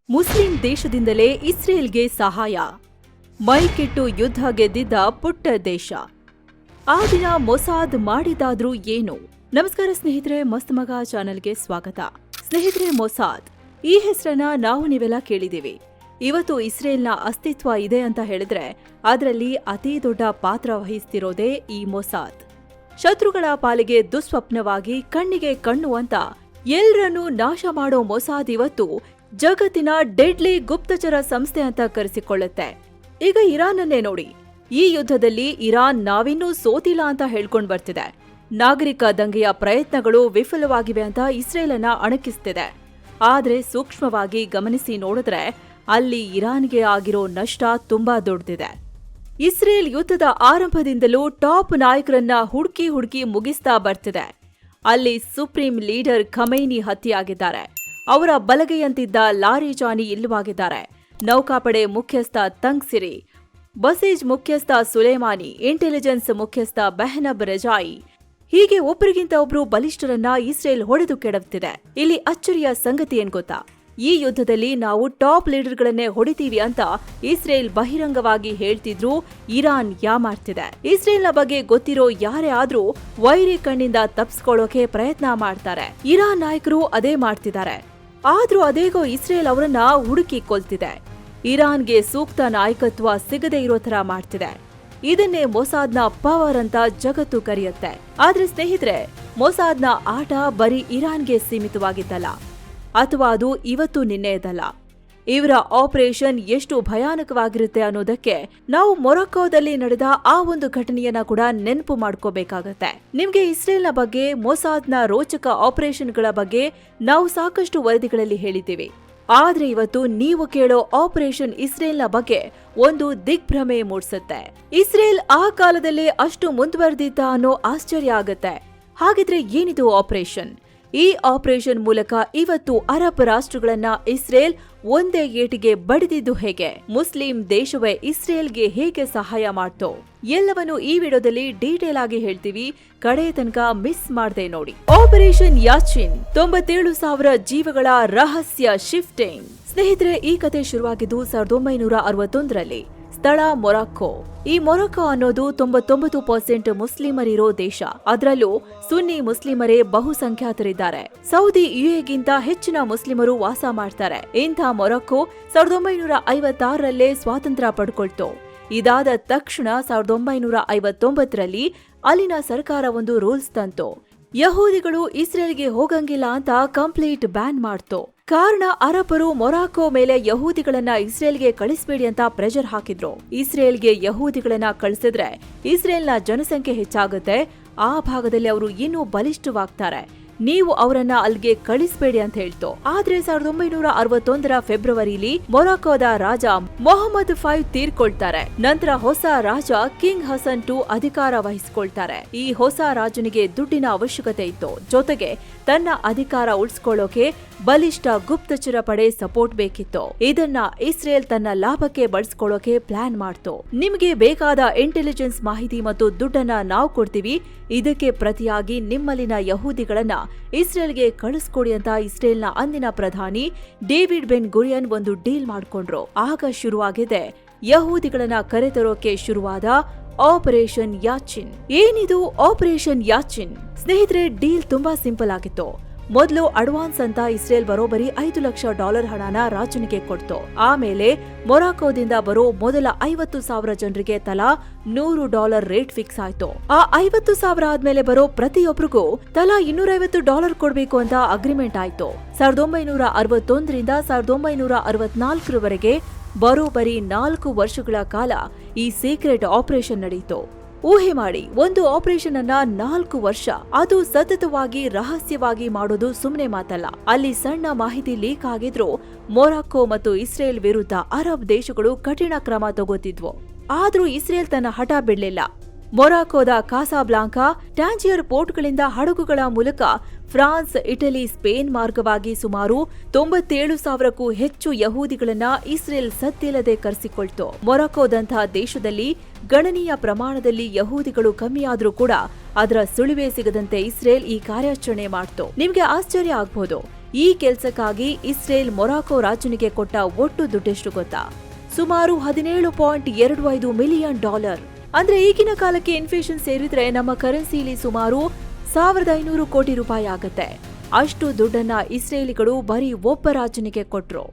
Muslim ದೇಶದಿಂದಲೇ ಇಸ್ರೇಲ್ಗೆ ಸಹಾಯ. ಮೈಕೆಟ್ಟು ಯುದ್ಧ ಗೆದ್ದಿದ್ದ ಪುಟ್ಟ ದೇಶ. ಆ ದಿನ ಮೊಸಾದ್ ಮಾಡಿದಾದ್ರೂ ಏನು? ನಮಸ್ಕಾರ ಸ್ನೇಹಿತರೆ, ಮಸ್ತ್ ಮಗ ಚಾನೆಲ್ಗೆ ಸ್ವಾಗತ. ಸ್ನೇಹಿತರೆ, ಮೊಸಾದ್ ಈ ಹೆಸರನ್ನ ನೀವೆಲ್ಲ ಕೇಳಿದೀವಿ. ಇವತ್ತು ಇಸ್ರೇಲ್ನ ಅಸ್ತಿತ್ವ ಇದೆ ಅಂತ ಹೇಳಿದ್ರೆ ಅದರಲ್ಲಿ ಅತಿ ದೊಡ್ಡ ಪಾತ್ರ ವಹಿಸ್ತಿರೋದೇ ಈ ಮೊಸಾದ್. ಶತ್ರುಗಳ ಪಾಲಿಗೆ ದುಸ್ವಪ್ನವಾಗಿ ಕಣ್ಣಿಗೆ ಕಣ್ಣು ಅಂತ ಎಲ್ಲರನ್ನೂ ನಾಶ ಮಾಡೋ ಮೊಸಾದ್ ಇವತ್ತು ಜಗತ್ತಿನ ಡೆಡ್ಲಿ ಗುಪ್ತಚರ ಸಂಸ್ಥೆ ಅಂತ ಕರೆಸಿಕೊಳ್ಳುತ್ತೆ. ಈಗ ಇರಾನನ್ನೇ ನೋಡಿ. ಈ ಯುದ್ಧದಲ್ಲಿ ಇರಾನ್ ನಾವಿನ್ನೂ ಸೋತಿಲ್ಲ ಅಂತ ಹೇಳ್ಕೊಂಡ್ ಬರ್ತಿದೆ. ನಾಗರಿಕ ದಂಗೆಯ ಪ್ರಯತ್ನಗಳು ವಿಫಲವಾಗಿವೆ ಅಂತ ಇಸ್ರೇಲನ್ನ ಅಣಕಿಸ್ತಿದೆ. ಆದ್ರೆ ಸೂಕ್ಷ್ಮವಾಗಿ ಗಮನಿಸಿ ನೋಡಿದ್ರೆ ಅಲ್ಲಿ ಇರಾನ್ಗೆ ಆಗಿರೋ ನಷ್ಟ ತುಂಬಾ ದೊಡ್ಡದಿದೆ. ಇಸ್ರೇಲ್ ಯುದ್ಧದ ಆರಂಭದಿಂದಲೂ ಟಾಪ್ ನಾಯಕರನ್ನ ಹುಡುಕಿ ಮುಗಿಸ್ತಾ ಬರ್ತಿದೆ. ಅಲ್ಲಿ ಸುಪ್ರೀಂ ಲೀಡರ್ ಖಮೈನಿ ಹತ್ಯೆಯಾಗಿದ್ದಾರೆ. ಅವರ ಬಲಗೈಯಂತಿದ್ದ ಲಾರಿಜಾನಿ ಇಲ್ಲವಾಗಿದ್ದಾರೆ. ನೌಕಾಪಡೆ ಮುಖ್ಯಸ್ಥ ತಂಗ್ಸಿರಿ, ಬಸೀಜ್ ಮುಖ್ಯಸ್ಥ ಸುಲೇಮಾನಿ, ಇಂಟೆಲಿಜೆನ್ಸ್ ಮುಖ್ಯಸ್ಥ ಬೆಹ್ನಬ್ ರೆಜಾಯಿ, ಹೀಗೆ ಒಬ್ಬರಿಗಿಂತ ಒಬ್ರು ಬಲಿಷ್ಠರನ್ನ ಇಸ್ರೇಲ್ ಹೊಡೆದು ಕೆಡವುತ್ತಿದೆ. ಇಲ್ಲಿ ಅಚ್ಚರಿಯ ಸಂಗತಿ ಏನ್ ಗೊತ್ತಾ? ಈ ಯುದ್ಧದಲ್ಲಿ ನಾವು ಟಾಪ್ ಲೀಡರ್ಗಳನ್ನೇ ಹೊಡಿತೀವಿ ಅಂತ ಇಸ್ರೇಲ್ ಬಹಿರಂಗವಾಗಿ ಹೇಳ್ತಿದ್ರು. ಇರಾನ್ ಯಾಮಾರ್ತಿದೆ. ಇಸ್ರೇಲ್ನ ಬಗ್ಗೆ ಗೊತ್ತಿರೋ ಯಾರೇ ಆದ್ರೂ ವೈರಿ ಕಣ್ಣಿಂದ ತಪ್ಪಿಸ್ಕೊಳ್ಳೋಕೆ ಪ್ರಯತ್ನ ಮಾಡ್ತಾರೆ. ಇರಾನ್ ನಾಯಕರು ಅದೇ ಮಾಡ್ತಿದ್ದಾರೆ. ಆದ್ರೂ ಅದೇಗೋ ಇಸ್ರೇಲ್ ಅವರನ್ನ ಹುಡುಕಿ ಕೊಲ್ತಿದೆ. ಇರಾನ್ಗೆ ಸೂಕ್ತ ನಾಯಕತ್ವ ಸಿಗದೇ ಇರೋ ತರ ಮಾಡ್ತಿದೆ. ಇದನ್ನೇ ಮೊಸಾದ್ನ ಪವರ್ ಅಂತ ಜಗತ್ತು ಕರೆಯುತ್ತೆ. ಆದ್ರೆ ಸ್ನೇಹಿತರೆ, ಮೊಸಾದ್ನ ಆಟ ಬರೀ ಇರಾನ್ಗೆ ಸೀಮಿತವಾಗಿದ್ದಲ್ಲ, ಅಥವಾ ಅದು ಇವತ್ತು ನಿನ್ನೆಯದಲ್ಲ. ಇವರ ಆಪರೇಷನ್ ಎಷ್ಟು ಭಯಾನಕವಾಗಿರುತ್ತೆ ಅನ್ನೋದಕ್ಕೆ ನಾವು ಮೊರಕ್ಕೋದಲ್ಲಿ ನಡೆದ ಆ ಒಂದು ಘಟನೆಯನ್ನ ಕೂಡ ನೆನಪು ಮಾಡ್ಕೋಬೇಕಾಗತ್ತೆ. ನಿಮ್ಗೆ ಇಸ್ರೇಲ್ನ ಬಗ್ಗೆ, ಮೊಸಾದ್ನ ರೋಚಕ ಆಪರೇಷನ್ಗಳ ಬಗ್ಗೆ ನಾವು ಸಾಕಷ್ಟು ವರದಿಗಳಲ್ಲಿ ಹೇಳಿದ್ದೀವಿ. ಆದ್ರೆ ಇವತ್ತು ನೀವು ಕೇಳೋ ಆಪರೇಷನ್ ಇಸ್ರೇಲ್ನ ಬಗ್ಗೆ ಒಂದು ದಿಗ್ಭ್ರಮೆ ಮೂಡಿಸುತ್ತೆ. ಇಸ್ರೇಲ್ ಆ ಕಾಲದಲ್ಲೇ ಅಷ್ಟು ಮುಂದುವರೆದಿದ್ದ ಅನ್ನೋ ಆಶ್ಚರ್ಯ ಆಗತ್ತೆ. ಹಾಗಿದ್ರೆ ಏನಿದು ಆಪರೇಷನ್? ಈ ಆಪರೇಷನ್ ಮೂಲಕ ಇವತ್ತು ಅರಬ್ ರಾಷ್ಟ್ರಗಳನ್ನ ಇಸ್ರೇಲ್ ಒಂದೇ ಏಟಿಗೆ ಬಡಿದಿದ್ದು ಹೇಗೆ? ಮುಸ್ಲಿಂ ದೇಶವೇ ಇಸ್ರೇಲ್ಗೆ ಹೇಗೆ ಸಹಾಯ ಮಾಡ್ತೋ? ಎಲ್ಲವನ್ನು ಈ ವಿಡಿಯೋದಲ್ಲಿ ಡೀಟೇಲ್ ಆಗಿ ಹೇಳ್ತೀವಿ. ಕಡೆ ತನಕ ಮಿಸ್ ಮಾಡದೆ ನೋಡಿ. ಆಪರೇಷನ್ ಯಾಚಿನ್, 97,000 ಜೀವಗಳ ರಹಸ್ಯ ಶಿಫ್ಟಿಂಗ್. ಸ್ನೇಹಿತರೆ, ಈ ಕತೆ ಶುರುವಾಗಿದ್ದು 1961ರಲ್ಲಿ. ಸ್ಥಳ ಮೊರಾಕ್ಕೋ. ಈ ಮೊರಾಕ್ಕೋ ಅನ್ನೋದು 99% ಮುಸ್ಲಿಮರಿರೋ ದೇಶ. ಅದರಲ್ಲೂ ಸುನ್ನಿ ಮುಸ್ಲಿಮರೇ ಬಹುಸಂಖ್ಯಾತರಿದ್ದಾರೆ. ಸೌದಿ ಯುಎಗಿಂತ ಹೆಚ್ಚಿನ ಮುಸ್ಲಿಮರು ವಾಸ ಮಾಡ್ತಾರೆ. ಇಂಥ ಮೊರಾಕ್ಕೋ 1956ರಲ್ಲೇ ಸ್ವಾತಂತ್ರ್ಯ ಪಡ್ಕೊಳ್ತು. ಇದಾದ ತಕ್ಷಣ 1959ರಲ್ಲಿ ಅಲ್ಲಿನ ಸರ್ಕಾರ ಒಂದು ರೂಲ್ಸ್ ತಂತು. ಯಹೂದಿಗಳು ಇಸ್ರೇಲ್ಗೆ ಹೋಗಂಗಿಲ್ಲ ಅಂತ ಕಂಪ್ಲೀಟ್ ಬ್ಯಾನ್ ಮಾಡ್ತು. ಕಾರಣ ಅರಬ್ಬರು ಮೊರಾಕ್ಕೋ ಮೇಲೆ ಯಹೂದಿಗಳನ್ನ ಇಸ್ರೇಲ್ಗೆ ಕಳಿಸ್ಬೇಡಿ ಅಂತ ಪ್ರೆಷರ್ ಹಾಕಿದ್ರು. ಇಸ್ರೇಲ್ಗೆ ಯಹೂದಿಗಳನ್ನ ಕಳಿಸಿದ್ರೆ ಇಸ್ರೇಲ್ನ ಜನಸಂಖ್ಯೆ ಹೆಚ್ಚಾಗುತ್ತೆ. ಆ ಭಾಗದಲ್ಲಿ ಅವರು ಇನ್ನೂ ಬಲಿಷ್ಠವಾಗ್ತಾರೆ. ನೀವು ಅವರನ್ನ ಅಲ್ಲಿಗೆ ಕಳಿಸ್ಬೇಡಿ ಅಂತ ಹೇಳ್ತು. ಆದ್ರೆ 1961ರ ಫೆಬ್ರವರಿಲಿ ಮೊರಾಕೋದ ರಾಜ ಮೊಹಮ್ಮದ್ ಫೈವ್ ತೀರ್ಕೊಳ್ತಾರೆ. ನಂತರ ಹೊಸ ರಾಜ ಕಿಂಗ್ ಹಸನ್ II ಅಧಿಕಾರ ವಹಿಸಿಕೊಳ್ತಾರೆ. ಈ ಹೊಸ ರಾಜನಿಗೆ ದುಡ್ಡಿನ ಅವಶ್ಯಕತೆ ಇತ್ತು. ಜೊತೆಗೆ ತನ್ನ ಅಧಿಕಾರ ಉಳಿಸ್ಕೊಳ್ಳೋಕೆ ಬಲಿಷ್ಠ ಗುಪ್ತಚರ ಪಡೆ ಸಪೋರ್ಟ್ ಬೇಕಿತ್ತು. ಇದನ್ನ ಇಸ್ರೇಲ್ ತನ್ನ ಲಾಭಕ್ಕೆ ಬಳಸ್ಕೊಳ್ಳೋಕೆ ಪ್ಲಾನ್ ಮಾಡ್ತು. ನಿಮ್ಗೆ ಬೇಕಾದ ಇಂಟೆಲಿಜೆನ್ಸ್ ಮಾಹಿತಿ ಮತ್ತು ದುಡ್ಡನ್ನ ನಾವು ಕೊಡ್ತೀವಿ. ಇದಕ್ಕೆ ಪ್ರತಿಯಾಗಿ ನಿಮ್ಮಲ್ಲಿನ ಯಹೂದಿಗಳನ್ನ ಇಸ್ರೇಲ್ಗೆ ಕಳಿಸ್ಕೊಡಿ ಅಂತ ಇಸ್ರೇಲ್ನ ಅಂದಿನ ಪ್ರಧಾನಿ ಡೇವಿಡ್ ಬೆನ್ ಗುರಿಯನ್ ಒಂದು ಡೀಲ್ ಮಾಡ್ಕೊಂಡ್ರು. ಆಗ ಶುರುವಾಗಿದೆ ಯಹೂದಿಗಳನ್ನ ಕರೆತರೋಕೆ ಶುರುವಾದ ಆಪರೇಷನ್ ಯಾಚಿನ್. ಏನಿದು ಆಪರೇಷನ್ ಯಾಚಿನ್? ಸ್ನೇಹಿತರೆ, ಡೀಲ್ ತುಂಬಾ ಸಿಂಪಲ್ ಆಗಿತ್ತು. ಮೊದಲು ಅಡ್ವಾನ್ಸ್ ಅಂತ ಇಸ್ರೇಲ್ ಬರೋಬರಿ $5 ಲಕ್ಷ ಹಣನ ರಾಜನಿಗೆ ಕೊಡ್ತು. ಆಮೇಲೆ ಮೊರಾಕೋದಿಂದ ಬರೋ ಮೊದಲ 50,000 ಜನರಿಗೆ ತಲಾ $100 ರೇಟ್ ಫಿಕ್ಸ್ ಆಯ್ತು. ಆ 50,000 ಆದ್ಮೇಲೆ ಬರೋ ಪ್ರತಿಯೊಬ್ಬರಿಗೂ ತಲಾ $250 ಕೊಡ್ಬೇಕು ಅಂತ ಅಗ್ರಿಮೆಂಟ್ ಆಯ್ತು. 1961ರಿಂದ 1964ರವರೆಗೆ ಬರೋಬರಿ 4 ವರ್ಷಗಳ ಕಾಲ ಈ ಸೀಕ್ರೆಟ್ ಆಪರೇಷನ್ ನಡೆಯಿತು. ಊಹೆ ಮಾಡಿ, ಒಂದು ಆಪರೇಷನ್ ಅನ್ನ 4 ವರ್ಷ, ಅದು ಸತತವಾಗಿ ರಹಸ್ಯವಾಗಿ ಮಾಡೋದು ಸುಮ್ಮನೆ ಮಾತಲ್ಲ. ಅಲ್ಲಿ ಸಣ್ಣ ಮಾಹಿತಿ ಲೀಕ್ ಆಗಿದ್ರು ಮೊರಾಕ್ಕೋ ಮತ್ತು ಇಸ್ರೇಲ್ ವಿರುದ್ಧ ಅರಬ್ ದೇಶಗಳು ಕಠಿಣ ಕ್ರಮ ತಗೋತಿದ್ವು. ಆದ್ರೂ ಇಸ್ರೇಲ್ ತನ್ನ ಹಠ ಬಿಡ್ಲಿಲ್ಲ. ಮೊರಾಕೋದ ಕಾಸಾಬ್ಲಾಂಕಾ, ಟ್ಯಾಂಜಿಯರ್ ಪೋರ್ಟ್ಗಳಿಂದ ಹಡಗುಗಳ ಮೂಲಕ ಫ್ರಾನ್ಸ್, ಇಟಲಿ, ಸ್ಪೇನ್ ಮಾರ್ಗವಾಗಿ ಸುಮಾರು 97,000ಕ್ಕೂ ಹೆಚ್ಚು ಯಹೂದಿಗಳನ್ನ ಇಸ್ರೇಲ್ ಸದ್ದಿಲ್ಲದೆ ಕರೆಸಿಕೊಳ್ತು. ಮೊರಾಕೋದಂತಹ ದೇಶದಲ್ಲಿ ಗಣನೀಯ ಪ್ರಮಾಣದಲ್ಲಿ ಯಹೂದಿಗಳು ಕಮ್ಮಿಯಾದ್ರೂ ಕೂಡ ಅದರ ಸುಳಿವೇ ಸಿಗದಂತೆ ಇಸ್ರೇಲ್ ಈ ಕಾರ್ಯಾಚರಣೆ ಮಾಡ್ತು. ನಿಮ್ಗೆ ಆಶ್ಚರ್ಯ ಆಗ್ಬಹುದು, ಈ ಕೆಲ್ಸಕ್ಕಾಗಿ ಇಸ್ರೇಲ್ ಮೊರಾಕೊ ರಾಜನಿಗೆ ಕೊಟ್ಟ ಒಟ್ಟು ದುಡ್ಡೆಷ್ಟು ಗೊತ್ತಾ? ಸುಮಾರು $17.25 ಮಿಲಿಯನ್. ಅಂದ್ರೆ ಈಗಿನ ಕಾಲಕ್ಕೆ ಇನ್ಫ್ಲೇಷನ್ ಸೇರಿದ್ರೆ ನಮ್ಮ ಕರೆನ್ಸಿಲಿ ಸುಮಾರು 1500 ಕೋಟಿ ರೂಪಾಯಿ ಆಗತ್ತೆ. ಅಷ್ಟು ದುಡ್ಡನ್ನ ಇಸ್ರೇಲಿಗಳು ಬರೀ ಒಬ್ಬ ರಾಜನಿಗೆ ಕೊಟ್ರು.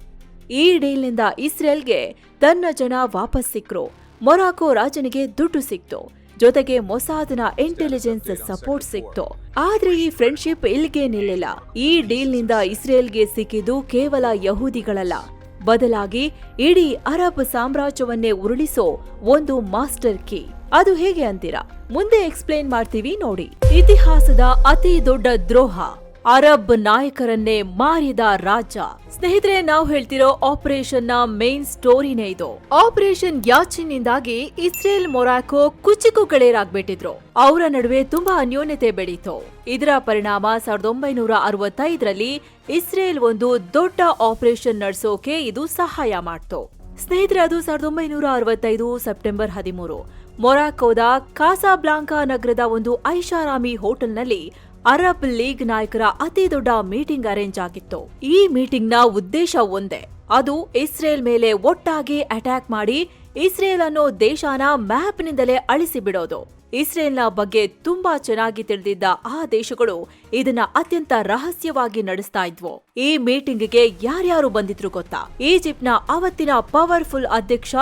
ಈ ಡೀಲ್ನಿಂದ ಇಸ್ರೇಲ್ಗೆ ತನ್ನ ಜನ ವಾಪಸ್ ಸಿಕ್ರು, ಮೊರಾಕೊ ರಾಜನಿಗೆ ದುಡ್ಡು ಸಿಕ್ತು, ಜೊತೆಗೆ ಮೊಸಾದ್ನ ಇಂಟೆಲಿಜೆನ್ಸ್ ಸಪೋರ್ಟ್ ಸಿಕ್ತು. ಆದ್ರೆ ಈ ಫ್ರೆಂಡ್ಶಿಪ್ ಇಲ್ಲಿಗೆ ನಿಲ್ಲಿಲ್ಲ. ಈ ಡೀಲ್ನಿಂದ ಇಸ್ರೇಲ್ಗೆ ಸಿಕ್ಕಿದ್ದು ಕೇವಲ ಯಹೂದಿಗಳಲ್ಲ, ಬದಲಾಗಿ ಇಡೀ ಅರಬ್ ಸಾಮ್ರಾಜ್ಯವನ್ನೇ ಉರುಳಿಸೋ ಒಂದು ಮಾಸ್ಟರ್ ಕೀ. ಅದು ಹೇಗೆ ಅಂತೀರಾ? ಮುಂದೆ ಎಕ್ಸ್ಪ್ಲೇನ್ ಮಾಡ್ತೀವಿ ನೋಡಿ. ಇತಿಹಾಸದ ಅತಿ ದೊಡ್ಡ ದ್ರೋಹ, ಅರಬ್ ನಾಯಕರನ್ನೇ ಮಾರಿದ ರಾಜ. ಸ್ನೇಹಿತರೆ, ನಾವು ಹೇಳ್ತಿರೋ ಆಪರೇಷನ್ ನ ಮೇನ್ ಸ್ಟೋರಿನೇ ಇದು. ಆಪರೇಷನ್ ಯಾಚಿನ್ ನಿಂದಾಗಿ ಇಸ್ರೇಲ್ ಮೊರಾಕೊ ಕುಚಿಕುಗಳೇರಾಗ್ಬಿಟ್ಟಿದ್ರು. ಅವರ ನಡುವೆ ತುಂಬಾ ಅನ್ಯೋನ್ಯತೆ ಬೆಳೀತು. ಇದರ ಪರಿಣಾಮ 1965ರಲ್ಲಿ ಇಸ್ರೇಲ್ ಒಂದು ದೊಡ್ಡ ಆಪರೇಷನ್ ನಡೆಸೋಕೆ ಇದು ಸಹಾಯ ಮಾಡ್ತು. ಸ್ನೇಹಿತರೆ, ಅದು 1965 ಸೆಪ್ಟೆಂಬರ್ 13 ಮೊರಾಕೋದ ಕಾಸಾಬ್ಲಾಂಕಾ ನಗರದ ಒಂದು ಐಷಾರಾಮಿ ಹೋಟೆಲ್ನಲ್ಲಿ ಅರಬ್ ಲೀಗ್ ನಾಯಕರ ಅತಿ ದೊಡ್ಡ ಮೀಟಿಂಗ್ ಅರೇಂಜ್ ಆಗಿತ್ತು. ಈ ಮೀಟಿಂಗ್ ನ ಉದ್ದೇಶ ಒಂದೇ, ಅದು ಇಸ್ರೇಲ್ ಮೇಲೆ ಒಟ್ಟಾಗಿ ಅಟ್ಯಾಕ್ ಮಾಡಿ ಇಸ್ರೇಲ್ ಅನ್ನೋ ದೇಶನ ಮ್ಯಾಪ್ ನಿಂದಲೇ ಅಳಿಸಿ ಬಿಡೋದು. ಇಸ್ರೇಲ್ನ ಬಗ್ಗೆ ತುಂಬಾ ಚೆನ್ನಾಗಿ ತಿಳಿದಿದ್ದ ಆ ದೇಶಗಳು ಇದನ್ನ ಅತ್ಯಂತ ರಹಸ್ಯವಾಗಿ ನಡೆಸ್ತಾ ಇದ್ವು. ಈ ಮೀಟಿಂಗ್ಗೆ ಯಾರ್ಯಾರು ಬಂದಿದ್ರು ಗೊತ್ತಾ? ಈಜಿಪ್ಟ್ನ ಅವತ್ತಿನ ಪವರ್ಫುಲ್ ಅಧ್ಯಕ್ಷ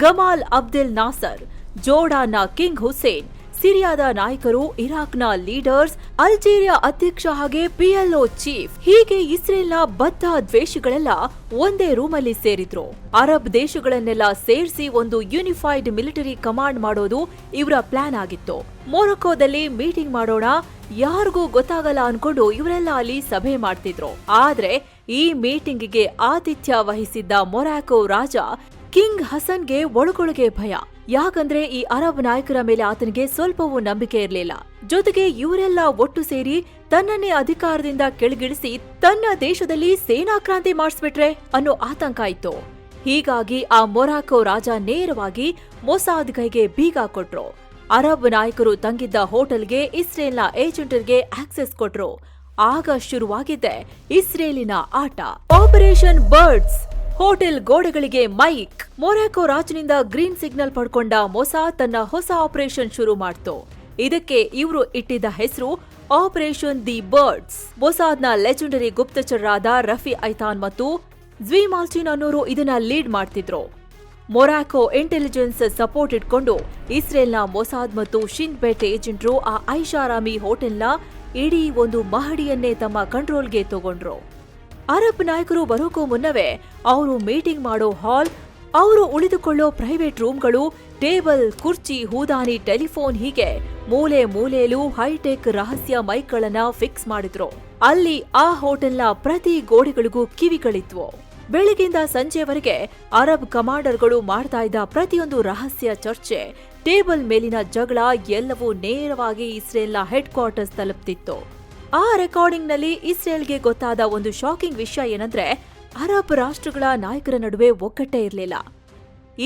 ಗಮಾಲ್ ಅಬ್ದೆಲ್ ನಾಸರ್, ಜೋರ್ಡಾನ್ನ ಕಿಂಗ್ ಹುಸೇನ್, ಸಿರಿಯಾದ ನಾಯಕರು, ಇರಾಕ್ನ ಲೀಡರ್ಸ್, ಅಲ್ಜೀರಿಯಾ ಅಧ್ಯಕ್ಷ ಹಾಗೆ PLO ಚೀಫ್. ಹೀಗೆ ಇಸ್ರೇಲ್ನ ಬದ್ಧ ದ್ವೇಷಗಳೆಲ್ಲ ಒಂದೇ ರೂಮಲ್ಲಿ ಸೇರಿದ್ರು. ಅರಬ್ ದೇಶಗಳನ್ನೆಲ್ಲ ಸೇರಿಸಿ ಒಂದು ಯೂನಿಫೈಡ್ ಮಿಲಿಟರಿ ಕಮಾಂಡ್ ಮಾಡೋದು ಇವರ ಪ್ಲಾನ್ ಆಗಿತ್ತು. ಮೊರೊಕೋದಲ್ಲಿ ಮೀಟಿಂಗ್ ಮಾಡೋಣ, ಯಾರಿಗೂ ಗೊತ್ತಾಗಲ್ಲ ಅನ್ಕೊಂಡು ಇವರೆಲ್ಲ ಅಲ್ಲಿ ಸಭೆ ಮಾಡ್ತಿದ್ರು. ಆದ್ರೆ ಈ ಮೀಟಿಂಗ್ಗೆ ಆತಿಥ್ಯ ವಹಿಸಿದ್ದ ಮೊರಾಕೊ ರಾಜ ಕಿಂಗ್ ಹಸನ್ಗೆ ಒಳಗೊಳಗೆ ಭಯ. ಯಾಕಂದ್ರೆ ಈ ಅರಬ್ ನಾಯಕರ ಮೇಲೆ ಆತನಿಗೆ ಸ್ವಲ್ಪವೂ ನಂಬಿಕೆ ಇರಲಿಲ್ಲ. ಜೊತೆಗೆ ಇವರೆಲ್ಲ ಒಟ್ಟು ಸೇರಿ ತನ್ನನ್ನೇ ಅಧಿಕಾರದಿಂದ ಕೆಳಗಿಳಿಸಿ ತನ್ನ ದೇಶದಲ್ಲಿ ಸೇನಾ ಕ್ರಾಂತಿ ಮಾಡಿಸ್ಬಿಟ್ರೆ ಅನ್ನೋ ಆತಂಕ ಇತ್ತು. ಹೀಗಾಗಿ ಆ ಮೊರಾಕೊ ರಾಜ ನೇರವಾಗಿ ಮೊಸಾದ್ ಕೈಗೆ ಬೀಗ ಕೊಟ್ರು. ಅರಬ್ ನಾಯಕರು ತಂಗಿದ್ದ ಹೋಟೆಲ್ಗೆ ಇಸ್ರೇಲ್ನ ಏಜೆಂಟರ್ಗೆ ಆಕ್ಸೆಸ್ ಕೊಟ್ರು. ಆಗ ಶುರುವಾಗಿದ್ದೆ ಇಸ್ರೇಲಿನ ಆಟ. Operation birds. ಹೋಟೆಲ್ ಗೋಡೆಗಳಿಗೆ ಮೈಕ್. ಮೊರಾಕೊ ರಾಜನಿಂದ ಗ್ರೀನ್ ಸಿಗ್ನಲ್ ಪಡ್ಕೊಂಡ ಮೊಸಾದ್ ತನ್ನ ಹೊಸ ಆಪರೇಷನ್ ಶುರು ಮಾಡ್ತು. ಇದಕ್ಕೆ ಇವರು ಇಟ್ಟಿದ್ದ ಹೆಸರು ಆಪರೇಷನ್ ದಿ ಬರ್ಡ್ಸ್. ಮೊಸಾದ್ನ ಲೆಜೆಂಡರಿ ಗುಪ್ತಚರರಾದ ರಫಿ ಐತಾನ್ ಮತ್ತು ಜ್ವಿ ಮಾಲ್ಚಿನ್ ಅನ್ನೋರು ಇದನ್ನ ಲೀಡ್ ಮಾಡ್ತಿದ್ರು. ಮೊರಾಕೊ ಇಂಟೆಲಿಜೆನ್ಸ್ ಸಪೋರ್ಟ್ ಇಟ್ಕೊಂಡು ಇಸ್ರೇಲ್ನ ಮೊಸಾದ್ ಮತ್ತು ಶಿನ್ ಬೆಟ್ ಏಜೆಂಟ್ರು ಆ ಐಷಾರಾಮಿ ಹೋಟೆಲ್ನ ಇಡೀ ಒಂದು ಮಹಡಿಯನ್ನೇ ತಮ್ಮ ಕಂಟ್ರೋಲ್ಗೆ ತಗೊಂಡ್ರು. ಅರಬ್ ನಾಯಕರು ಬರೋಕೋ ಮುನ್ನವೇ ಅವರು ಮೀಟಿಂಗ್ ಮಾಡೋ ಹಾಲ್, ಅವರು ಉಳಿದುಕೊಳ್ಳೋ ಪ್ರೈವೇಟ್ ರೂಮ್ಗಳು, ಟೇಬಲ್, ಕುರ್ಚಿ, ಹೂದಾನಿ, ಟೆಲಿಫೋನ್ ಹೀಗೆ ಮೂಲೆ ಮೂಲೆಯಲ್ಲೂ ಹೈಟೆಕ್ ರಹಸ್ಯ ಮೈಕ್ಗಳನ್ನ ಫಿಕ್ಸ್ ಮಾಡಿದ್ರು. ಅಲ್ಲಿ ಆ ಹೋಟೆಲ್ನ ಪ್ರತಿ ಗೋಡೆಗಳಿಗೂ ಕಿವಿಗಳಿದ್ವು. ಬೆಳಗಿಂದ ಸಂಜೆವರೆಗೆ ಅರಬ್ ಕಮಾಂಡರ್ಗಳು ಮಾಡ್ತಾ ಇದ್ದ ಪ್ರತಿಯೊಂದು ರಹಸ್ಯ ಚರ್ಚೆ, ಟೇಬಲ್ ಮೇಲಿನ ಜಗಳ ಎಲ್ಲವೂ ನೇರವಾಗಿ ಇಸ್ರೇಲ್ನ ಹೆಡ್ ಕ್ವಾರ್ಟರ್ಸ್ ತಲುಪ್ತಿತ್ತು. ಆ ರೆಕಾರ್ಡಿಂಗ್ನಲ್ಲಿ ಇಸ್ರೇಲ್ಗೆ ಗೊತ್ತಾದ ಒಂದು ಶಾಕಿಂಗ್ ವಿಷಯ ಏನಂದ್ರೆ, ಅರಬ್ ರಾಷ್ಟ್ರಗಳ ನಾಯಕರ ನಡುವೆ ಒಗ್ಗಟ್ಟೇ ಇರಲಿಲ್ಲ.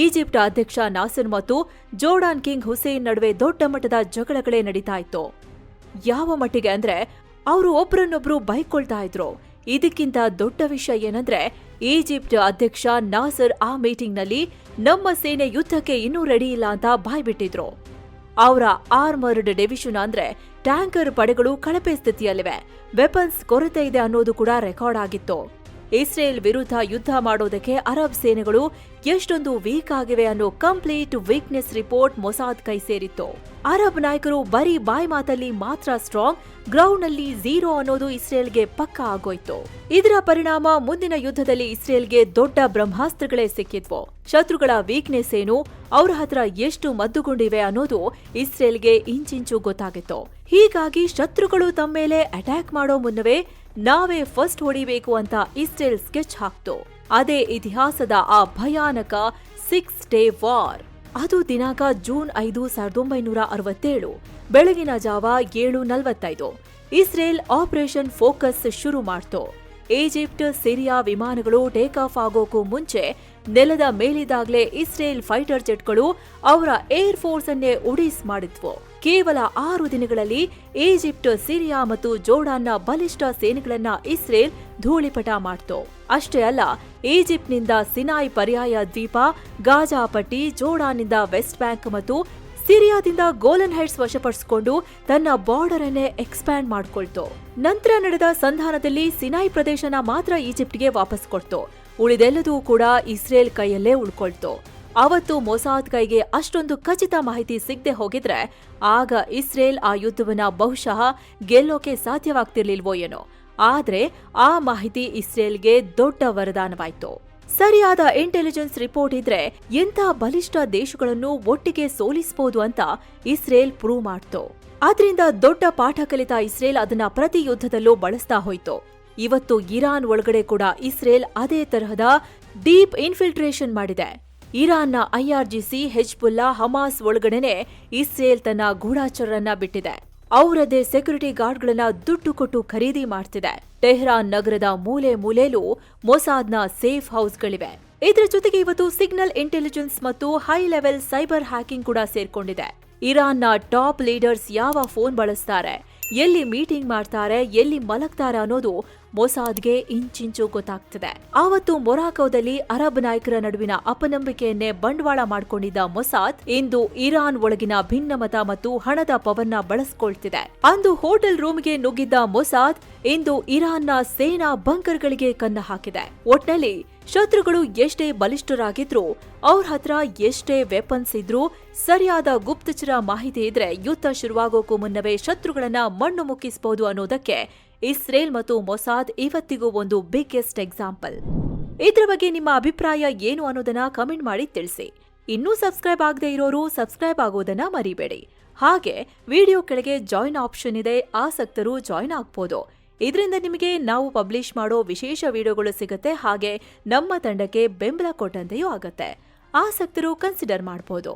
ಈಜಿಪ್ಟ್ ಅಧ್ಯಕ್ಷ ನಾಸರ್ ಮತ್ತು ಜೋರ್ಡಾನ್ ಕಿಂಗ್ ಹುಸೇನ್ ನಡುವೆ ದೊಡ್ಡ ಮಟ್ಟದ ಜಗಳಗಳೇ ನಡೀತಾ ಇತ್ತು. ಯಾವ ಮಟ್ಟಿಗೆ ಅಂದ್ರೆ ಅವರು ಒಬ್ರನ್ನೊಬ್ರು ಬೈಕೊಳ್ತಾ ಇದ್ರು. ಇದಕ್ಕಿಂತ ದೊಡ್ಡ ವಿಷಯ ಏನಂದ್ರೆ, ಈಜಿಪ್ಟ್ ಅಧ್ಯಕ್ಷ ನಾಸರ್ ಆ ಮೀಟಿಂಗ್ನಲ್ಲಿ ನಮ್ಮ ಸೇನೆ ಯುದ್ಧಕ್ಕೆ ಇನ್ನೂ ರೆಡಿ ಇಲ್ಲ ಅಂತ ಬಾಯ್ಬಿಟ್ಟಿದ್ರು. ಅವರ ಆರ್ಮರ್ಡ್ ಡಿವಿಷನ್ ಅಂದ್ರೆ ಟ್ಯಾಂಕರ್ ಪಡೆಗಳು ಕಳಪೆ ಸ್ಥಿತಿಯಲ್ಲಿವೆ, ವೆಪನ್ಸ್ ಕೊರತೆ ಇದೆ ಅನ್ನೋದು ಕೂಡ ರೆಕಾರ್ಡ್ ಆಗಿತ್ತು. ಇಸ್ರೇಲ್ ವಿರುದ್ಧ ಯುದ್ಧ ಮಾಡೋದಕ್ಕೆ ಅರಬ್ ಸೇನೆಗಳು ಎಷ್ಟೊಂದು ವೀಕ್ ಆಗಿವೆ ಅನ್ನೋ ಕಂಪ್ಲೀಟ್ ವೀಕ್ನೆಸ್ ರಿಪೋರ್ಟ್ ಮೊಸಾದ್ ಕೈ ಸೇರಿತ್ತು. ಅರಬ್ ನಾಯಕರು ಬರೀ ಬಾಯ್ ಮಾತಲ್ಲಿ ಮಾತ್ರ ಸ್ಟ್ರಾಂಗ್, ಗ್ರೌಂಡ್ ನಲ್ಲಿ ಝೀರೋ ಅನ್ನೋದು ಇಸ್ರೇಲ್ಗೆ ಪಕ್ಕಾ ಆಗೋಯ್ತು. ಇದರ ಪರಿಣಾಮ ಮುಂದಿನ ಯುದ್ಧದಲ್ಲಿ ಇಸ್ರೇಲ್ಗೆ ದೊಡ್ಡ ಬ್ರಹ್ಮಾಸ್ತ್ರಗಳೇ ಸಿಕ್ಕಿದ್ವು. ಶತ್ರುಗಳ ವೀಕ್ನೆಸ್ ಏನು, ಅವ್ರ ಹತ್ರ ಎಷ್ಟು ಮದ್ದುಗುಂಡಿವೆ ಅನ್ನೋದು ಇಸ್ರೇಲ್ಗೆ ಇಂಚಿಂಚು ಗೊತ್ತಾಗಿತ್ತು. ಹೀಗಾಗಿ ಶತ್ರುಗಳು ತಮ್ಮ ಮೇಲೆ ಅಟ್ಯಾಕ್ ಮಾಡೋ ಮುನ್ನವೇ ನಾವೇ ಫಸ್ಟ್ ಹೊಡಿಬೇಕು ಅಂತ ಇಸ್ರೇಲ್ ಸ್ಕೆಚ್ ಹಾಕ್ತು. ಅದೇ ಇತಿಹಾಸದ ಆ ಭಯಾನಕ 6 ಡೇ ವಾರ್. ಅದು ದಿನಾಂಕ ಜೂನ್ 5, 1967 ಬೆಳಗಿನ ಜಾವ 7:45 ಇಸ್ರೇಲ್ ಆಪರೇಷನ್ ಫೋಕಸ್ ಶುರು ಮಾಡ್ತು. ಈಜಿಪ್ಟ್, ಸಿರಿಯಾ ವಿಮಾನಗಳು ಟೇಕ್ ಆಫ್ ಆಗೋಕು ಮುಂಚೆ ನೆಲದ ಮೇಲಿದಾಗ್ಲೇ ಇಸ್ರೇಲ್ ಫೈಟರ್ ಜೆಟ್ಗಳು ಅವರ ಏರ್ ಫೋರ್ಸ್ ಅನ್ನೇ ಉಡೀಸ್ ಮಾಡಿದ್ವು. ಕೇವಲ 6 ದಿನಗಳಲ್ಲಿ ಈಜಿಪ್ಟ್, ಸಿರಿಯಾ ಮತ್ತು ಜೋರ್ಡಾನ್ನ ಬಲಿಷ್ಠ ಸೇನೆಗಳನ್ನ ಇಸ್ರೇಲ್ ಧೂಳಿಪಟ ಮಾಡ್ತು. ಅಷ್ಟೇ ಅಲ್ಲ, ಈಜಿಪ್ಟ್ನಿಂದ ಸಿನಾಯ್ ಪರ್ಯಾಯ ದ್ವೀಪ, ಗಾಜಾ ಪಟ್ಟಿ, ಜೋರ್ಡಾನ್ನಿಂದ ವೆಸ್ಟ್ ಬ್ಯಾಂಕ್ ಮತ್ತು ಸಿರಿಯಾದಿಂದ ಗೋಲನ್ ಹೈಟ್ಸ್ ವಶಪಡಿಸಿಕೊಂಡು ತನ್ನ ಬಾರ್ಡರ್ ಅನ್ನೇ ಎಕ್ಸ್ಪ್ಯಾಂಡ್ ಮಾಡ್ಕೊಳ್ತು. ನಂತರ ನಡೆದ ಸಂಧಾನದಲ್ಲಿ ಸಿನಾಯ್ ಪ್ರದೇಶನ ಮಾತ್ರ ಈಜಿಪ್ಟ್ಗೆ ವಾಪಸ್ ಕೊಡ್ತು. ಉಳಿದೆಲ್ಲದೂ ಕೂಡ ಇಸ್ರೇಲ್ ಕೈಯಲ್ಲೇ ಉಳ್ಕೊಳ್ತು. ಅವತ್ತು ಮೊಸಾದ್ ಕೈಗೆ ಅಷ್ಟೊಂದು ಖಚಿತ ಮಾಹಿತಿ ಸಿಗದೆ ಹೋಗಿದ್ರೆ ಆಗ ಇಸ್ರೇಲ್ ಆ ಯುದ್ಧವನ್ನ ಬಹುಶಃ ಗೆಲ್ಲೋಕೆ ಸಾಧ್ಯವಾಗ್ತಿರ್ಲಿಲ್ವೋ ಏನೋ. ಆದ್ರೆ ಆ ಮಾಹಿತಿ ಇಸ್ರೇಲ್ಗೆ ದೊಡ್ಡ ವರದಾನವಾಯ್ತು. ಸರಿಯಾದ ಇಂಟೆಲಿಜೆನ್ಸ್ ರಿಪೋರ್ಟ್ ಇದ್ರೆ ಎಂಥ ಬಲಿಷ್ಠ ದೇಶಗಳನ್ನು ಒಟ್ಟಿಗೆ ಸೋಲಿಸಬಹುದು ಅಂತ ಇಸ್ರೇಲ್ ಪ್ರೂವ್ ಮಾಡ್ತು. ಆದ್ರಿಂದ ದೊಡ್ಡ ಪಾಠ ಕಲಿತ ಇಸ್ರೇಲ್ ಅದನ್ನ ಪ್ರತಿ ಯುದ್ಧದಲ್ಲೂ ಬಳಸ್ತಾ ಹೋಯ್ತು. ಇವತ್ತು ಇರಾನ್ ಒಳಗಡೆ ಕೂಡ ಇಸ್ರೇಲ್ ಅದೇ ತರಹದ ಡೀಪ್ ಇನ್ಫಿಲ್ಟ್ರೇಷನ್ ಮಾಡಿದೆ. ಇರಾನ್ನ IRGC, ಹೆಜ್ಬುಲ್ಲಾ, ಹಮಾಸ್ ಒಳಗಡೆನೆ ಇಸ್ರೇಲ್ ತನ್ನ ಗೂಢಾಚಾರರನ್ನ ಬಿಟ್ಟಿದೆ. ಅವರದೇ ಸೆಕ್ಯೂರಿಟಿ ಗಾರ್ಡ್ಗಳನ್ನ ದುಡ್ಡು ಕೊಟ್ಟು ಖರೀದಿ ಮಾಡ್ತಿದೆ. ಟೆಹರಾನ್ ನಗರದ ಮೂಲೆ ಮೂಲೆಯಲ್ಲೂ ಮೊಸಾದ್ನ ಸೇಫ್ ಹೌಸ್ಗಳಿವೆ. ಇದರ ಜೊತೆಗೆ ಇವತ್ತು ಸಿಗ್ನಲ್ ಇಂಟೆಲಿಜೆನ್ಸ್ ಮತ್ತು ಹೈ ಲೆವೆಲ್ ಸೈಬರ್ ಹ್ಯಾಕಿಂಗ್ ಕೂಡ ಸೇರ್ಕೊಂಡಿದೆ. ಇರಾನ್ನ ಟಾಪ್ ಲೀಡರ್ಸ್ ಯಾವ ಫೋನ್ ಬಳಸ್ತಾರೆ, ಎಲ್ಲಿ ಮೀಟಿಂಗ್ ಮಾಡ್ತಾರೆ, ಎಲ್ಲಿ ಮಲಗ್ತಾರೆ ಅನ್ನೋದು ಮೊಸಾದ್ಗೆ ಇಂಚಿಂಚು ಗೊತ್ತಾಗ್ತಿದೆ. ಆವತ್ತು ಮೊರಾಕೋದಲ್ಲಿ ಅರಬ್ ನಾಯಕರ ನಡುವಿನ ಅಪನಂಬಿಕೆಯನ್ನೇ ಬಂಡವಾಳ ಮಾಡಿಕೊಂಡಿದ್ದ ಮೊಸಾದ್ ಇಂದು ಇರಾನ್ ಒಳಗಿನ ಭಿನ್ನಮತ ಮತ್ತು ಹಣದ ಪವರ್ನ ಬಳಸ್ಕೊಳ್ತಿದೆ. ಅಂದು ಹೋಟೆಲ್ ರೂಮ್ಗೆ ನುಗ್ಗಿದ್ದ ಮೊಸಾದ್ ಇಂದು ಇರಾನ್ನ ಸೇನಾ ಬಂಕರ್ಗಳಿಗೆ ಕನ್ನ ಹಾಕಿದೆ. ಒಟ್ನಲ್ಲಿ ಶತ್ರುಗಳು ಎಷ್ಟೇ ಬಲಿಷ್ಠರಾಗಿದ್ರು, ಅವ್ರ ಹತ್ರ ಎಷ್ಟೇ ವೆಪನ್ಸ್ ಇದ್ರೂ, ಸರಿಯಾದ ಗುಪ್ತಚರ ಮಾಹಿತಿ ಇದ್ರೆ ಯುದ್ಧ ಶುರುವಾಗೋಕ್ಕೂ ಮುನ್ನವೇ ಶತ್ರುಗಳನ್ನ ಮಣ್ಣು ಮುಕ್ಕಿಸಬಹುದು ಅನ್ನೋದಕ್ಕೆ ಇಸ್ರೇಲ್ ಮತ್ತು ಮೊಸಾದ್ ಇವತ್ತಿಗೂ ಒಂದು ಬಿಗ್ಗೆಸ್ಟ್ ಎಕ್ಸಾಂಪಲ್. ಇದ್ರ ಬಗ್ಗೆ ನಿಮ್ಮ ಅಭಿಪ್ರಾಯ ಏನು ಅನ್ನೋದನ್ನ ಕಮೆಂಟ್ ಮಾಡಿ ತಿಳಿಸಿ. ಇನ್ನೂ ಸಬ್ಸ್ಕ್ರೈಬ್ ಆಗದೆ ಇರೋರು ಸಬ್ಸ್ಕ್ರೈಬ್ ಆಗೋದನ್ನ ಮರಿಬೇಡಿ. ಹಾಗೆ ವಿಡಿಯೋ ಕೆಳಗೆ ಜಾಯಿನ್ ಆಪ್ಷನ್ ಇದೆ, ಆಸಕ್ತರು ಜಾಯಿನ್ ಆಗ್ಬೋದು. ಇದರಿಂದ ನಿಮಗೆ ನಾವು ಪಬ್ಲಿಷ್ ಮಾಡೋ ವಿಶೇಷ ವಿಡಿಯೋಗಳು ಸಿಗುತ್ತೆ. ಹಾಗೆ ನಮ್ಮ ತಂಡಕ್ಕೆ ಬೆಂಬಲ ಕೊಟ್ಟಂತೆಯೂ ಆಗತ್ತೆ. ಆಸಕ್ತರು ಕನ್ಸಿಡರ್ ಮಾಡಬಹುದು.